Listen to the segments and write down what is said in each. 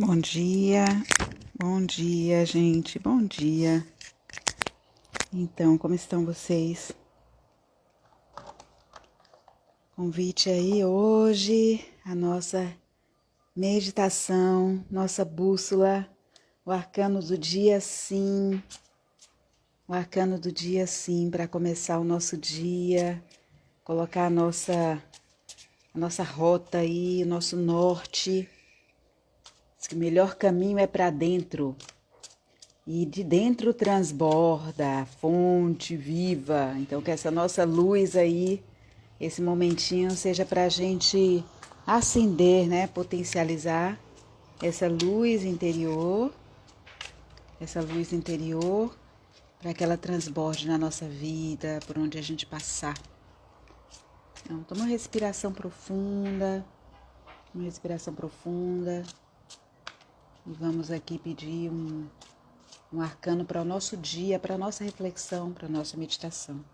Bom dia, gente, bom dia. Então, como estão vocês? Convite aí hoje, a nossa meditação, nossa bússola, o arcano do dia sim, para começar o nosso dia, colocar a nossa rota aí, o nosso norte. Diz que o melhor caminho é para dentro. E de dentro transborda a fonte viva. Então, que essa nossa luz aí, esse momentinho, seja para a gente acender, né? Potencializar essa luz interior, para que ela transborde na nossa vida, por onde a gente passar. Então, toma uma respiração profunda. E vamos aqui pedir um arcano para o nosso dia, para a nossa reflexão, para a nossa meditação.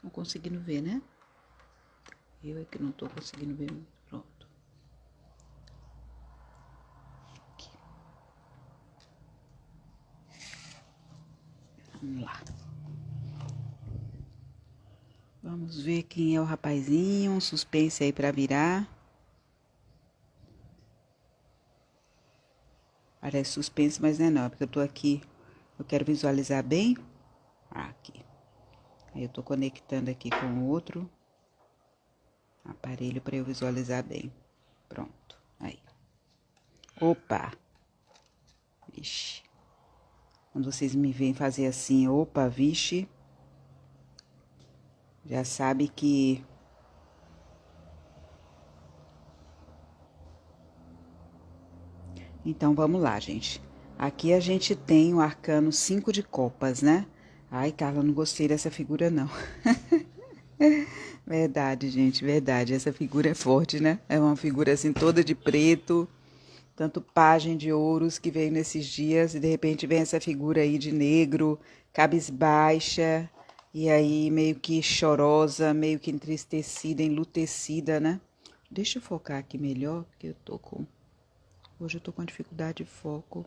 Não conseguindo ver, né? Eu é que não tô conseguindo ver muito. Pronto. Aqui. Vamos lá. Vamos ver quem é o rapazinho. Um suspense aí pra virar. Parece suspense, mas não é não. Porque eu tô aqui. Eu quero visualizar bem. Aqui. Aí eu tô conectando aqui com outro aparelho para eu visualizar bem. Pronto. Aí. Opa! Vixe. Quando vocês me veem fazer assim, opa, vixe, já sabe que... Então, vamos lá, gente. Aqui a gente tem o arcano 5 de copas, né? Ai, Carla, não gostei dessa figura, não. Verdade, gente, verdade. Essa figura é forte, né? É uma figura assim toda de preto, tanto pajem de ouros que veio nesses dias, e de repente vem essa figura aí de negro, cabisbaixa, e aí meio que chorosa, meio que entristecida, enlutecida, né? Deixa eu focar aqui melhor, porque hoje eu tô com dificuldade de foco.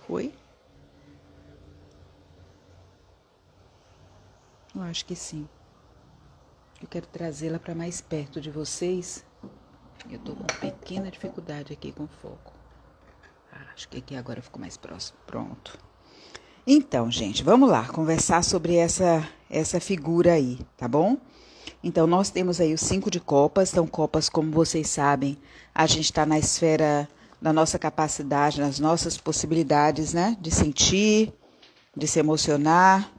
Foi? Eu acho que sim. Eu quero trazê-la para mais perto de vocês. Eu tô com pequena dificuldade aqui com foco. Acho que aqui agora ficou mais próximo. Pronto. Então, gente, vamos lá conversar sobre essa figura aí, tá bom? Então, nós temos aí os 5 de copas. Então, copas, como vocês sabem, a gente está na esfera da nossa capacidade, nas nossas possibilidades, né? De sentir, de se emocionar,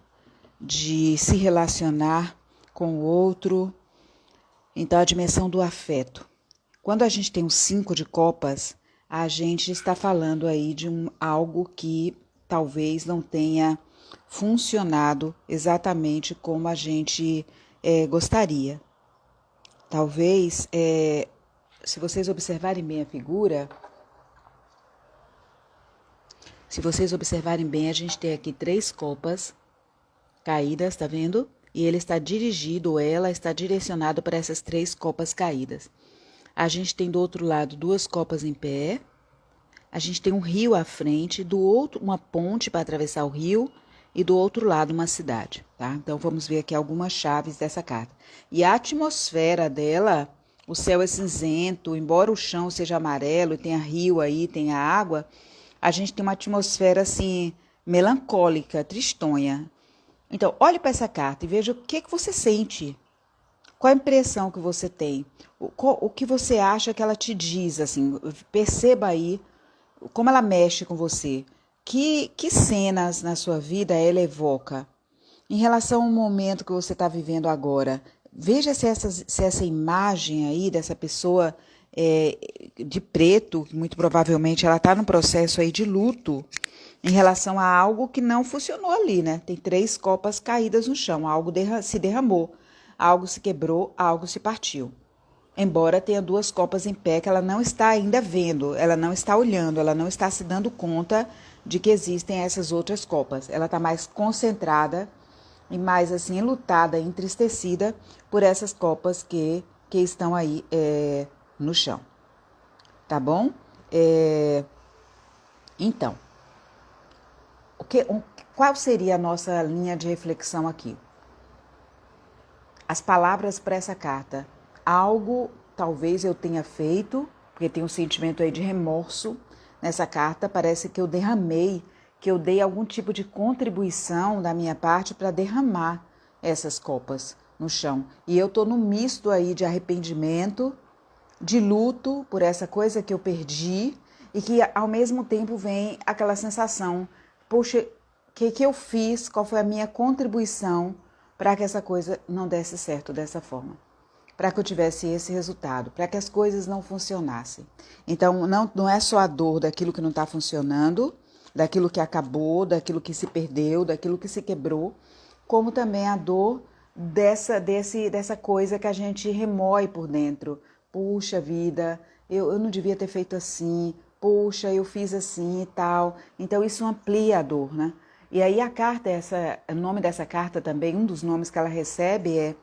de se relacionar com o outro. Então, a dimensão do afeto. Quando a gente tem os 5 de copas, a gente está falando aí de algo que talvez não tenha funcionado exatamente como a gente gostaria. Talvez, se vocês observarem bem a figura, a gente tem aqui 3 copas caídas, tá vendo? E ele está dirigido, ela está direcionado para essas 3 copas caídas. A gente tem do outro lado 2 copas em pé. A gente tem um rio à frente, do outro uma ponte para atravessar o rio e do outro lado uma cidade, tá? Então vamos ver aqui algumas chaves dessa carta. E a atmosfera dela, o céu é cinzento, embora o chão seja amarelo e tenha rio aí, tenha água, a gente tem uma atmosfera assim melancólica, tristonha. Então, olhe para essa carta e veja o que você sente. Qual a impressão que você tem? O que você acha que ela te diz, assim? Perceba aí como ela mexe com você. Que cenas na sua vida ela evoca? Em relação ao momento que você está vivendo agora, veja se essa imagem aí dessa pessoa de preto, muito provavelmente ela está num processo aí de luto em relação a algo que não funcionou ali, né? Tem 3 copas caídas no chão, algo se derramou, algo se quebrou, algo se partiu. embora tenha duas copas em pé que ela não está ainda vendo, ela não está olhando, ela não está se dando conta de que existem essas outras copas. Ela está mais concentrada e mais assim enlutada, entristecida por essas copas que estão aí no chão. Tá bom? Então, qual seria a nossa linha de reflexão aqui? As palavras para essa carta. Algo talvez eu tenha feito, porque tem um sentimento aí de remorso nessa carta. Parece que eu derramei, que eu dei algum tipo de contribuição da minha parte para derramar essas copas no chão. E eu tô num misto aí de arrependimento, de luto por essa coisa que eu perdi e que ao mesmo tempo vem aquela sensação, poxa, o que eu fiz, qual foi a minha contribuição para que essa coisa não desse certo dessa forma, para que eu tivesse esse resultado, para que as coisas não funcionassem. Então, não é só a dor daquilo que não está funcionando, daquilo que acabou, daquilo que se perdeu, daquilo que se quebrou, como também a dor dessa coisa que a gente remói por dentro. Puxa vida, eu não devia ter feito assim, puxa, eu fiz assim e tal. Então, isso amplia a dor, né? E aí a carta, o nome dessa carta também, um dos nomes que ela recebe é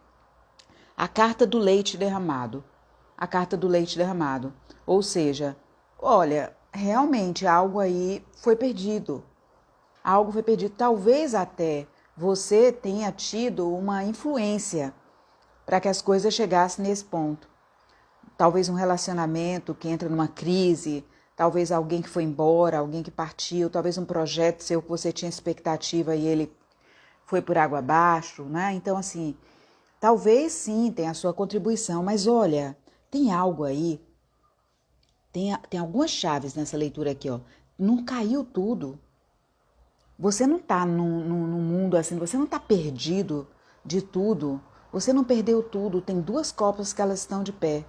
a carta do leite derramado. A carta do leite derramado. Ou seja, olha, realmente algo aí foi perdido. Algo foi perdido. Talvez até você tenha tido uma influência para que as coisas chegassem nesse ponto. Talvez um relacionamento que entra numa crise, talvez alguém que foi embora, alguém que partiu, talvez um projeto seu que você tinha expectativa e ele foi por água abaixo, né? Então, assim, talvez sim tenha a sua contribuição, mas olha, tem algo aí, tem algumas chaves nessa leitura aqui, ó. Não caiu tudo. Você não tá num mundo assim, você não tá perdido de tudo, você não perdeu tudo, tem duas copas que elas estão de pé.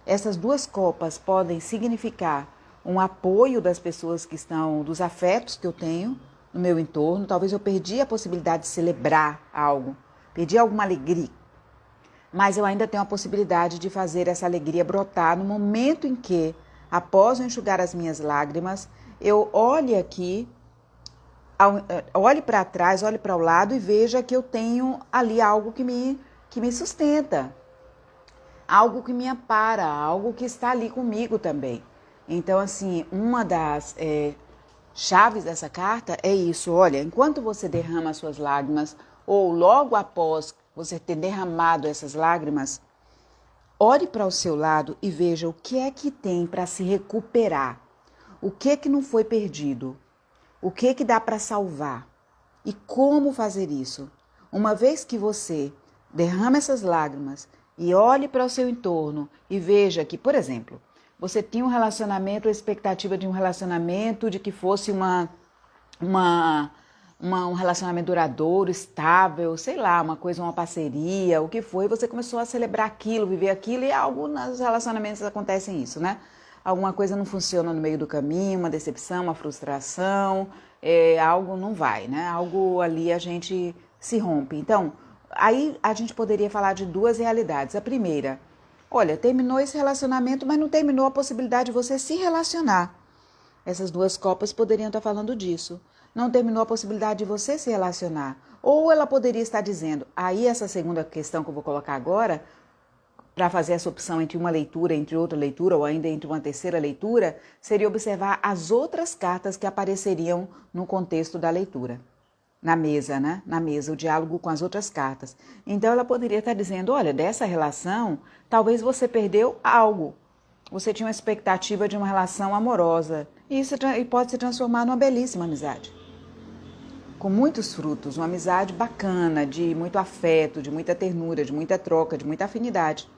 Essas duas copas podem significar um apoio das pessoas que estão, dos afetos que eu tenho no meu entorno. Talvez eu perdi a possibilidade de celebrar algo, perdi alguma alegria, mas eu ainda tenho a possibilidade de fazer essa alegria brotar no momento em que, após eu enxugar as minhas lágrimas, eu olhe aqui, olhe para trás, olhe para o lado e veja que eu tenho ali algo que me sustenta. Algo que me ampara, algo que está ali comigo também. Então, assim, uma das chaves dessa carta é isso. Olha, enquanto você derrama as suas lágrimas, ou logo após você ter derramado essas lágrimas, olhe para o seu lado e veja o que é que tem para se recuperar. O que é que não foi perdido? O que é que dá para salvar? E como fazer isso? Uma vez que você derrama essas lágrimas e olhe para o seu entorno e veja que, por exemplo, você tinha um relacionamento, a expectativa de um relacionamento, de que fosse um relacionamento duradouro, estável, sei lá, uma coisa, uma parceria, o que foi, você começou a celebrar aquilo, viver aquilo, e algo nos relacionamentos acontecem isso, né? Alguma coisa não funciona no meio do caminho, uma decepção, uma frustração, algo não vai, né? Algo ali a gente se rompe. Então, aí a gente poderia falar de duas realidades. A primeira, olha, terminou esse relacionamento, mas não terminou a possibilidade de você se relacionar. Essas duas copas poderiam estar falando disso. Não terminou a possibilidade de você se relacionar. Ou ela poderia estar dizendo, aí essa segunda questão que eu vou colocar agora, para fazer essa opção entre uma leitura, entre outra leitura, ou ainda entre uma terceira leitura, seria observar as outras cartas que apareceriam no contexto da leitura. Na mesa, né? Na mesa, o diálogo com as outras cartas. Então, ela poderia estar dizendo, olha, dessa relação, talvez você perdeu algo. Você tinha uma expectativa de uma relação amorosa. E isso pode se transformar numa belíssima amizade. Com muitos frutos, uma amizade bacana, de muito afeto, de muita ternura, de muita troca, de muita afinidade.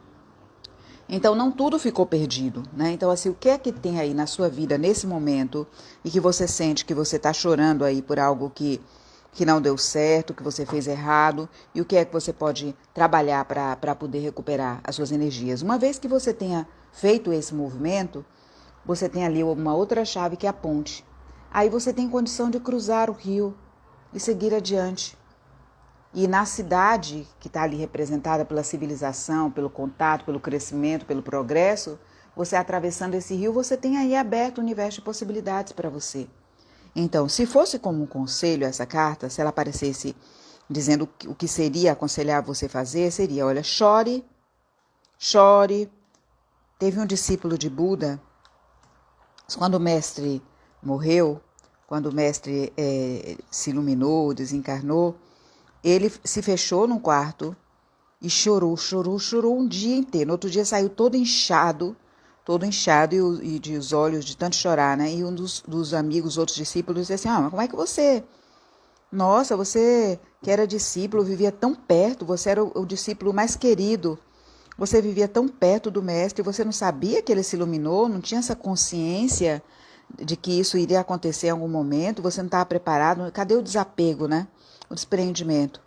Então, não tudo ficou perdido, né? Então, assim, o que é que tem aí na sua vida, nesse momento, e que você sente que você está chorando aí por algo que não deu certo, que você fez errado, e o que é que você pode trabalhar para poder recuperar as suas energias. Uma vez que você tenha feito esse movimento, você tem ali uma outra chave que é a ponte. Aí você tem condição de cruzar o rio e seguir adiante. E na cidade, que está ali representada pela civilização, pelo contato, pelo crescimento, pelo progresso, você atravessando esse rio, você tem aí aberto o universo de possibilidades para você. Então, se fosse como um conselho essa carta, se ela aparecesse dizendo o que seria aconselhar você fazer, seria, olha, chore, chore. Teve um discípulo de Buda, quando o mestre morreu, quando o mestre se iluminou, desencarnou, ele se fechou num quarto e chorou um dia inteiro. No outro dia saiu todo inchado e de os olhos de tanto chorar, né? E um dos amigos, outros discípulos, disse assim, mas como é que você... Nossa, você que era discípulo, vivia tão perto, você era o discípulo mais querido, você vivia tão perto do mestre, você não sabia que ele se iluminou, não tinha essa consciência de que isso iria acontecer em algum momento, você não estava preparado, cadê o desapego, né? O desprendimento.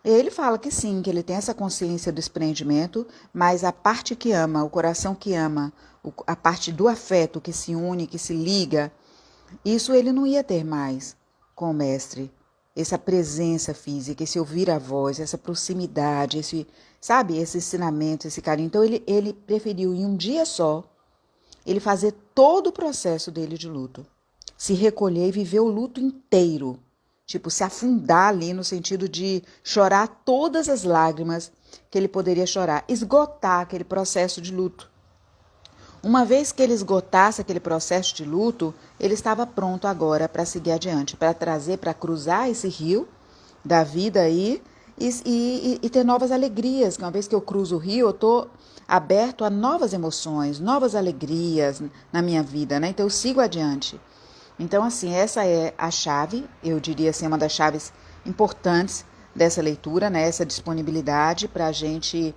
Ele fala que sim, que ele tem essa consciência do desprendimento, mas a parte que ama, o coração que ama, a parte do afeto que se une, que se liga, isso ele não ia ter mais com o mestre. Essa presença física, esse ouvir a voz, essa proximidade, esse ensinamento, esse carinho. Então ele preferiu em um dia só, ele fazer todo o processo dele de luto, se recolher e viver o luto inteiro. Tipo, se afundar ali no sentido de chorar todas as lágrimas que ele poderia chorar, esgotar aquele processo de luto. Uma vez que ele esgotasse aquele processo de luto, ele estava pronto agora para seguir adiante, para cruzar esse rio da vida aí e ter novas alegrias. Uma vez que eu cruzo o rio, eu estou aberto a novas emoções, novas alegrias na minha vida, né? Então eu sigo adiante. Então, assim, essa é a chave, eu diria assim, uma das chaves importantes dessa leitura, né? Essa disponibilidade para a gente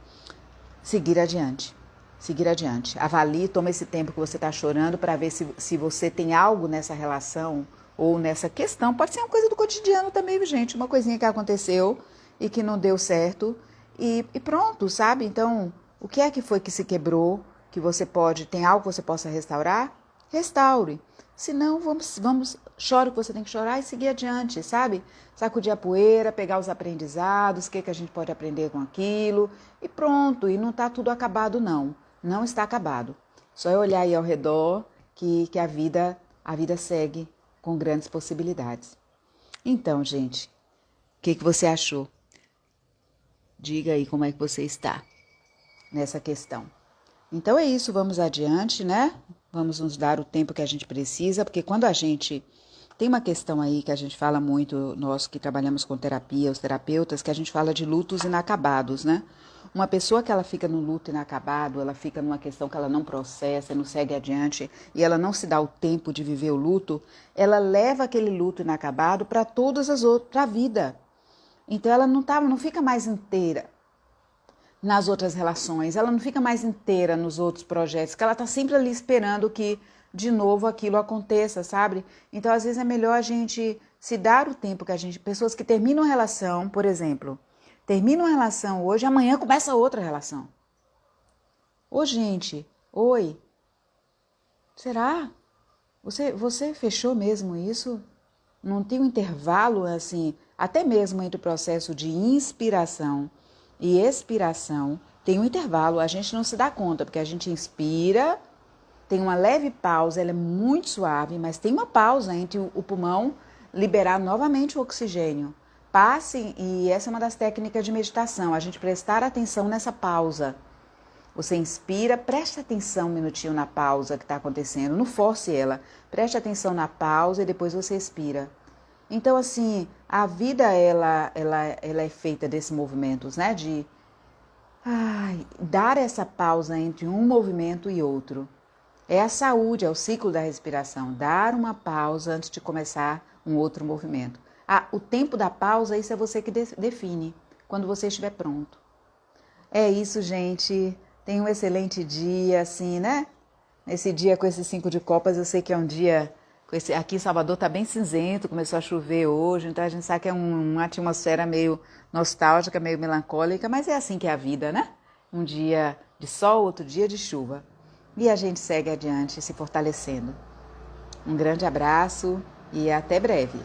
seguir adiante. Seguir adiante. Avalie, toma esse tempo que você está chorando para ver se você tem algo nessa relação ou nessa questão. Pode ser uma coisa do cotidiano também, gente. Uma coisinha que aconteceu e que não deu certo e pronto, sabe? Então, o que é que foi que se quebrou, que você tem algo que você possa restaurar? Restaure. Se não, vamos, chora o que você tem que chorar e seguir adiante, sabe? Sacudir a poeira, pegar os aprendizados, o que a gente pode aprender com aquilo e pronto. E não está tudo acabado, não. Não está acabado. Só é olhar aí ao redor que a vida segue com grandes possibilidades. Então, gente, o que você achou? Diga aí como é que você está nessa questão. Então é isso, vamos adiante, né? Vamos nos dar o tempo que a gente precisa, porque quando a gente... Tem uma questão aí que a gente fala muito, nós que trabalhamos com terapia, os terapeutas, que a gente fala de lutos inacabados, né? Uma pessoa que ela fica no luto inacabado, ela fica numa questão que ela não processa, não segue adiante, e ela não se dá o tempo de viver o luto, ela leva aquele luto inacabado para todas as outras, para a vida. Então ela não fica mais inteira nas outras relações, ela não fica mais inteira nos outros projetos, que ela está sempre ali esperando que de novo aquilo aconteça, sabe? Então às vezes é melhor a gente se dar o tempo que pessoas que terminam a relação, por exemplo, terminam a relação hoje, amanhã começa outra relação. Ô gente, oi, será? Você fechou mesmo isso? Não tem um intervalo assim, até mesmo entre o processo de inspiração e expiração, tem um intervalo, a gente não se dá conta, porque a gente inspira, tem uma leve pausa, ela é muito suave, mas tem uma pausa entre o pulmão liberar novamente o oxigênio. Passe, e essa é uma das técnicas de meditação, a gente prestar atenção nessa pausa. Você inspira, preste atenção um minutinho na pausa que está acontecendo, não force ela, preste atenção na pausa e depois você expira. Então, assim, a vida, ela é feita desses movimentos, né? De dar essa pausa entre um movimento e outro. É a saúde, é o ciclo da respiração. Dar uma pausa antes de começar um outro movimento. O tempo da pausa, isso é você que define, quando você estiver pronto. É isso, gente. Tenha um excelente dia, assim, né? Nesse dia com esses 5 de copas, eu sei que é um dia... Aqui em Salvador está bem cinzento, começou a chover hoje, então a gente sabe que é uma atmosfera meio nostálgica, meio melancólica, mas é assim que é a vida, né? Um dia de sol, outro dia de chuva. E a gente segue adiante, se fortalecendo. Um grande abraço e até breve.